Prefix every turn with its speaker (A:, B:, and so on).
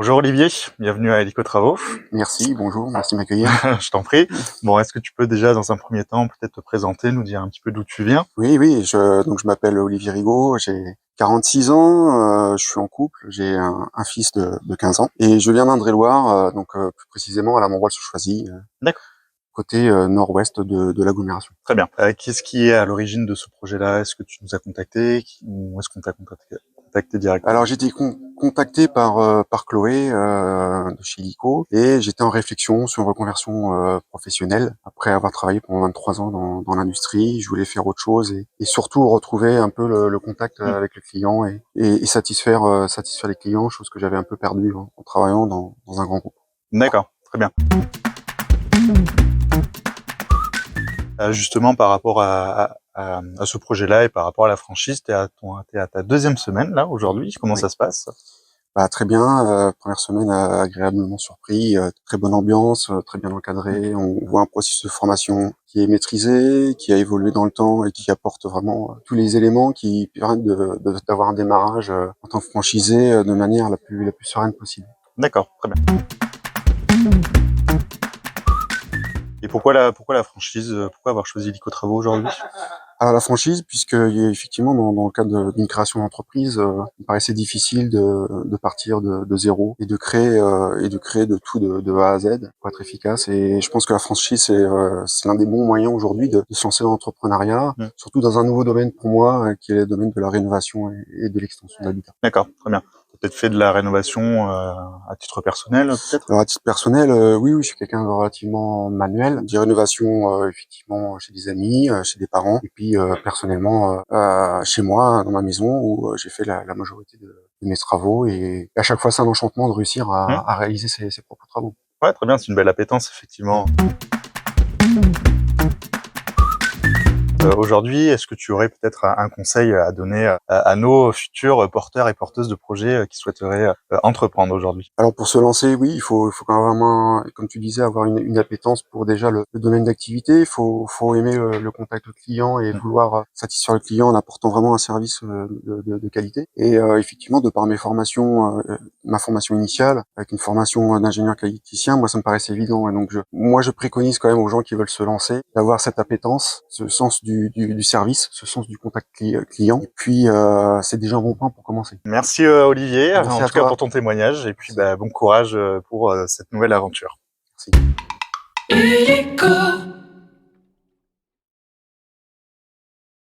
A: Bonjour Olivier, bienvenue à Hélico Travaux.
B: Merci, bonjour, merci de m'accueillir.
A: Je t'en prie. Bon, est-ce que tu peux déjà, dans un premier temps, peut-être te présenter, nous dire un petit peu d'où tu viens?
B: Oui, je m'appelle Olivier Rigaud, j'ai 46 ans, je suis en couple, j'ai un fils de 15 ans et je viens d'Indre-et-Loire, plus précisément à la Montroual-sur-Choisy,
A: D'accord,
B: côté nord-ouest de l'agglomération.
A: très bien. Qu'est-ce qui est à l'origine de ce projet-là? Est-ce que tu nous as contacté ou est-ce qu'on t'a contacté directement?
B: Alors j'ai été contacté par Chloé de chez Hélico et j'étais en réflexion sur une reconversion professionnelle. Après avoir travaillé pendant 23 ans dans l'industrie, je voulais faire autre chose et surtout retrouver un peu le contact
A: Hmm.
B: avec le client et satisfaire les clients, chose que j'avais un peu perdue en travaillant dans un grand groupe.
A: D'accord, très bien. Justement, par rapport à ce projet-là et par rapport à la franchise, t'es à ta deuxième semaine, là, aujourd'hui. Comment
B: Oui.
A: ça se passe?
B: Bah, très bien, première semaine agréablement surpris, très bonne ambiance, très bien encadré. On voit un processus de formation qui est maîtrisé, qui a évolué dans le temps et qui apporte vraiment tous les éléments qui permettent d'avoir un démarrage en tant que franchisé de manière la plus sereine possible.
A: D'accord, très bien. Et pourquoi la franchise? Pourquoi avoir choisi Hélico Travaux aujourd'hui?
B: Alors la franchise, puisque effectivement dans le cadre d'une création d'entreprise, il me paraissait difficile de partir de zéro et de créer de tout de A à Z pour être efficace. Et je pense que la franchise c'est l'un des bons moyens aujourd'hui de se lancer dans l'entrepreneuriat,
A: Hmm.
B: surtout dans un nouveau domaine pour moi, qui est le domaine de la rénovation et de l'extension de l'habitat.
A: D'accord, très bien. T'as peut-être fait de la rénovation à titre personnel, peut-être?
B: Alors à titre personnel, oui, je suis quelqu'un de relativement manuel, des rénovations effectivement chez des amis, chez des parents, et puis personnellement chez moi dans ma maison où j'ai fait la majorité de mes travaux et à chaque fois c'est un enchantement de réussir
A: Hmm.
B: à réaliser ses propres travaux.
A: Ouais, très bien, c'est une belle appétence, effectivement. Aujourd'hui, est-ce que tu aurais peut-être un conseil à donner à nos futurs porteurs et porteuses de projets qui souhaiteraient entreprendre aujourd'hui?
B: Alors pour se lancer, oui, il faut quand même, comme tu disais, avoir une appétence pour déjà le domaine d'activité. Faut aimer le contact client et
A: Hmm.
B: vouloir satisfaire le client en apportant vraiment un service de qualité. Et effectivement, de par ma formation initiale, avec une formation d'ingénieur qualiticien, moi ça me paraissait évident. Et donc moi je préconise quand même aux gens qui veulent se lancer d'avoir cette appétence, ce sens du service, ce sens du contact client. Et puis c'est déjà un bon point pour commencer.
A: Merci Olivier,
B: Merci
A: en
B: à
A: tout cas pour
B: toi.
A: ton témoignage, et puis
B: Merci.
A: bon courage pour cette nouvelle aventure.
B: Merci.
C: Hélico.